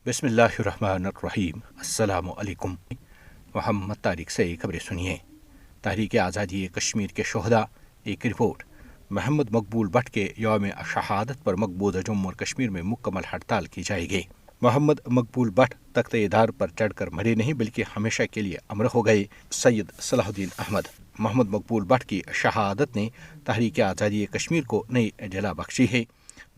बिस्मिल्लाहिर्रहमानिर्रहीम। अस्सलामु अलैकुम। मोहम्मद तारिक से खबरें सुनिए। तहरीक आज़ादी कश्मीर के शोहदा। एक रिपोर्ट। मोहम्मद मकबूल भट्ट के यौम शहादत पर मकबूजा जम्मू और कश्मीर में मुकम्मल हड़ताल की जाएगी। मोहम्मद मकबूल भट्ट तख्त-ए-दार पर चढ़कर मरे नहीं बल्कि हमेशा के लिए अमर हो गए। सैयद सलाहुद्दीन अहमद। मोहम्मद मकबूल भट्ट की शहादत ने तहरीक आज़ादी कश्मीर को नई जला बख्शी है।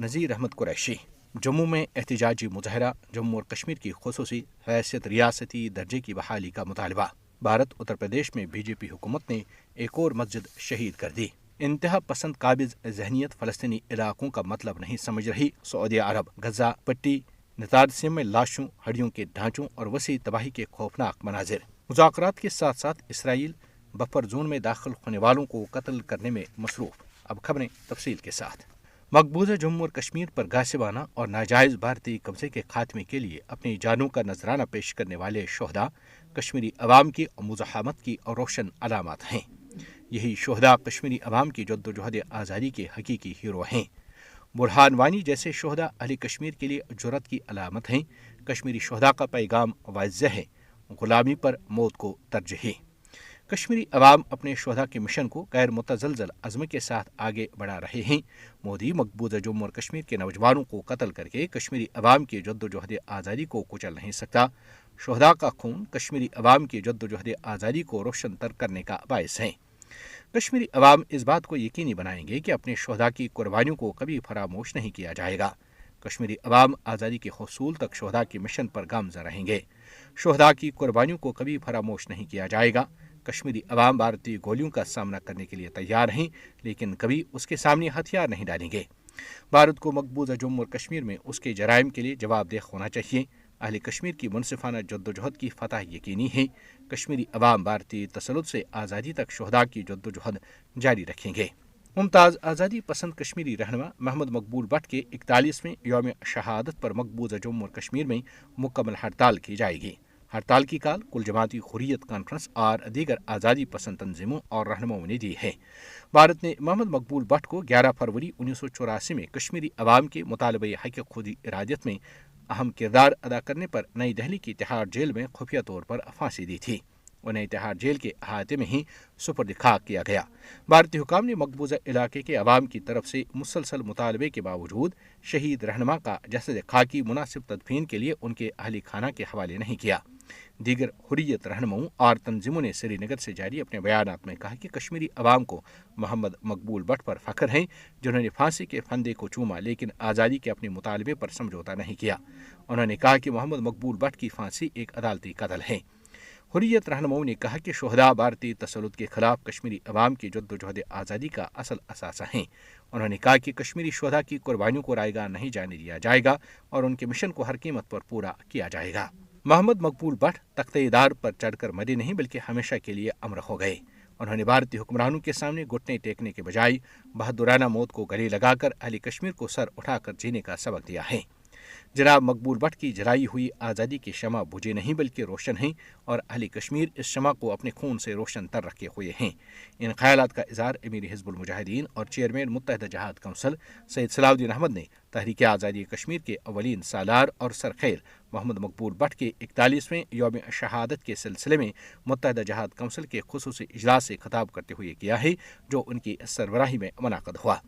नज़ीर अहमद कुरैशी। जम्मू में एहतजाजी मुजाहरा। जम्मू और कश्मीर की खुसूसी हैसियत रियासती दर्जे की बहाली का मुतालबा। भारत उत्तर प्रदेश में बीजेपी हुकूमत ने एक और मस्जिद शहीद कर दी। इंतहा पसंद काबिज जहनीत फ़लस्तीनी इलाकों का मतलब नहीं समझ रही। सऊदी अरब। गजा पट्टी नतारसिम में लाशों, हड्डियों के ढांचों और वसी तबाही के खौफनाक मनाजिर। मुज़ाकरात के साथ साथ इसराइल बफर जोन में दाखिल होने वालों को कत्ल करने में मसरूफ। अब खबरें तफसील के साथ। मकबूजा जम्मू और कश्मीर पर गासिबाना और नाजायज़ भारतीय कब्जे के खात्मे के लिए अपनी जानों का नजराना पेश करने वाले शोहदा कश्मीरी अवाम की मुज़ाहमत की रोशन अलामत हैं। यही शोहदा कश्मीरी अवाम की जद्दोजहद आज़ादी के हकीकी हीरो हैं। बुरहान वानी जैसे शोहदा अहले कश्मीर के लिए जुर्रत की अलामत हैं। कश्मीरी शोहदा का पैगाम वाज़ेह है, गुलामी पर मौत को तरजीह। कश्मीरी अवाम अपने शोहदा के मिशन को गैर मुतज़लज़ल अज़्म के साथ आगे बढ़ा रहे हैं। मोदी मकबूजा जम्मू और कश्मीर के नौजवानों को कत्ल करके कश्मीरी अवाम की जद्दोजहद आज़ादी को कुचल नहीं सकता। शोहदा का खून कश्मीरी अवाम की जद्दोजहद आज़ादी को रोशन तर करने का बायस है। कश्मीरी अवाम इस बात को यकीनी बनाएंगे कि अपने शोहदा की कुर्बानियों को कभी फरामोश नहीं किया जाएगा। कश्मीरी अवाम आज़ादी के हसूल तक शोहदा के मिशन पर गामज़ा रहेंगे। शोहदा की कुर्बानियों को कभी फरामोश नहीं किया जाएगा। कश्मीरी अवाम भारतीय गोलियों का सामना करने के लिए तैयार हैं, लेकिन कभी उसके सामने हथियार नहीं डालेंगे। भारत को मकबूजा जम्मू और कश्मीर में उसके जराइम के लिए जवाबदेह होना चाहिए। अहले कश्मीर की मुनसिफाना जद्दोजहद की फतह यकीनी है। कश्मीरी अवाम भारतीय तसल्लुत से आज़ादी तक शोहदा की जद्दोजहद जारी रखेंगे। मुमताज़ आज़ादी पसंद कश्मीरी रहनुमा मोहम्मद मकबूल भट्ट के 41वें यौम शहादत पर मकबूजा जम्मू और कश्मीर में मुकम्मल हड़ताल की जाएगी। हड़ताल की काल कुल जमाती हुर्रियत कॉन्फ्रेंस और दीगर आज़ादी पसंद तंजीमों और रहनुमाओं ने दी है। भारत ने मोहम्मद मकबूल भट्ट को 11 फरवरी 1984 में कश्मीरी अवाम के मुतालबे हक़ खुद इरादत में अहम किरदार अदा करने पर नई दिल्ली की तिहाड़ जेल में खुफिया तौर पर फांसी दी थी। उन्हें तिहाड़ जेल के अहाते में ही सुपुर्द खाक किया गया। भारतीय हुकाम ने मकबूजा इलाके के अवाम की तरफ से मुसलसल मुतालबे के बावजूद शहीद रहनुमा का जसद खाकी मुनासिब तदफीन के लिए उनके अहली खाना के हवाले नहीं किया। दीगर हुर्रियत रहनुमाओं और तंजीमों ने श्रीनगर से जारी अपने बयानात में कहा कि कश्मीरी अवाम को मोहम्मद मकबूल भट्ट पर फख्र है, जिन्होंने फांसी के फंदे को चूमा लेकिन आज़ादी के अपने मुतालबे पर समझौता नहीं किया। उन्होंने कहा कि मोहम्मद मकबूल भट्ट की फांसी एक अदालती कत्ल है। हुर्रियत रहनुमाओं ने कहा कि शोहदा भारतीय तसल्लुत के खिलाफ कश्मीरी अवाम की जद्दोजहद आज़ादी का असल असासा हैं। उन्होंने कहा कि कश्मीरी शोहदा की कुर्बानियों को रायगा नहीं जाने दिया जाएगा और उनके मिशन को हर कीमत पर पूरा किया जाएगा। मोहम्मद मकबूल भट्ट तख्त-ए-दार पर चढ़कर मरे नहीं बल्कि हमेशा के लिए अमर हो गए। उन्होंने भारतीय हुक्मरानों के सामने घुटने टेकने के बजाय बहादुराना मौत को गले लगाकर अहले कश्मीर को सर उठाकर जीने का सबक दिया है। जनाब मकबूल भट्ट की जलाई हुई आज़ादी की शमा बुझे नहीं बल्कि रोशन हैं और अहले कश्मीर इस शमा को अपने खून से रोशन तर रखे हुए हैं। इन ख्यालात का इज़हार अमीर हिज़्बुल मुजाहिदीन और चेयरमैन मुत्तहिदा जहाद कौंसिल सैयद सलाहुद्दीन अहमद ने तहरीक आज़ादी कश्मीर के अवलीन सालार और सरखैर मोहम्मद मकबूल भट्ट के 41वें यौम शहादत के सिलसिले में मुत्तहिदा जहाद कौंसिल के खुसूसी इजलास से खिताब करते हुए किया है, जो उनकी सरबराही में मुनाक़द हुआ।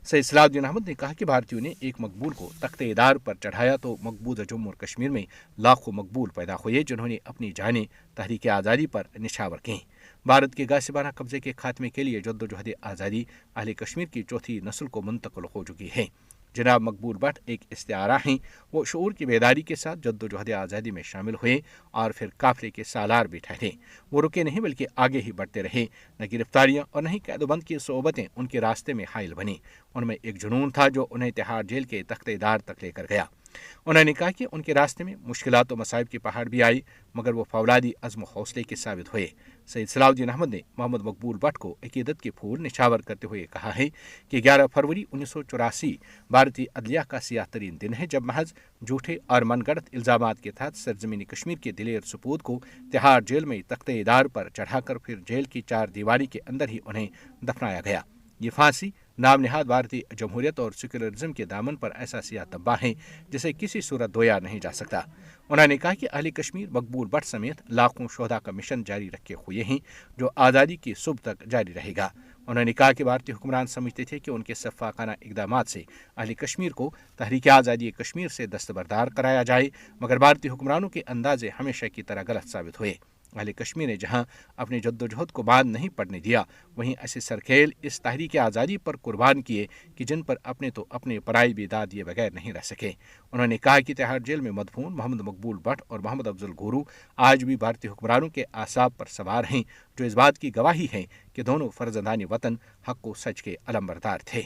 सैयद सलाहुद्दीन अहमद ने कहा कि भारतीयों ने एक मकबूल को तख्त-ए-दार पर चढ़ाया तो मकबूजा जम्मू और कश्मीर में लाखों मकबूल पैदा हुए, जिन्होंने अपनी जानें तहरीक आज़ादी पर निछावर की। भारत के गासिबाना कब्जे के खात्मे के लिए जद्दोजहद आज़ादी अहले कश्मीर की चौथी नस्ल को मुंतकिल हो चुकी है। जनाब मकबूल भट्ट एक इस्तिआरा हैं। वो शऊर की बेदारी के साथ जद्दोजहद आज़ादी में शामिल हुए और फिर काफिले के सालार भी ठहरे। वो रुके नहीं बल्कि आगे ही बढ़ते रहे। न गिरफ्तारियां और न ही कैदबंद की सोबतें उनके रास्ते में हाइल बनी। उनमें एक जुनून था जो उन्हें तिहाड़ जेल के तख्त-ए-दार तक लेकर गया। उन्होंने कहा कि उनके रास्ते में मुश्किलात और मसाइब की पहाड़ भी आई, मगर वो फौलादी अज़्म हौसले के साबित हुए। सैयद सलाहुद्दीन अहमद ने मोहम्मद मकबूल भट्ट को अकीदत के फूल निछावर करते हुए कहा है कि 11 फरवरी 1984 भारतीय अदलिया का सियाह तरीन दिन है, जब महज झूठे और मनगढ़ंत इल्ज़ामात के तहत सरजमीनी कश्मीर के दिलेर सपूत को तिहाड़ जेल में तख्त-ए-दार पर चढ़ाकर फिर जेल की चार दीवारी के अंदर ही उन्हें दफनाया गया। ये फांसी नाम निहाद भारतीय जमहूरियत और सेक्युलरिज्म के दामन पर ऐसा सियाह तब्बा है जिसे किसी सूरत धोया नहीं जा सकता। उन्होंने कहा कि अहले कश्मीर मकबूल भट्ट समेत लाखों शोहदा का मिशन जारी रखे हुए हैं जो आज़ादी की सुबह तक जारी रहेगा। उन्होंने कहा कि भारतीय हुक्मरान समझते थे कि उनके सफ़ाकाना इक़दामात से अहले कश्मीर को तहरीक आज़ादी कश्मीर से दस्तबरदार कराया जाए, मगर भारतीय हुक्मरानों के अंदाजे हमेशा की तरह गलत साबित हुए। अहले कश्मीर ने जहां अपनी जद्दोजहद को बांध नहीं पड़ने दिया, वहीं ऐसे सरखेल इस तहरीक आज़ादी पर कुर्बान किए कि जिन पर अपने तो अपने पराई भी दाद दिए बगैर नहीं रह सके। उन्होंने कहा कि तिहाड़ जेल में मदफून मोहम्मद मकबूल भट्ट और मोहम्मद अफजल गुरू आज भी भारतीय हुक्मरानों के आसाब पर सवार हैं, जो इस बात की गवाही हैं कि दोनों फर्जंदानी वतन हक व सच के अलंबरदार थे।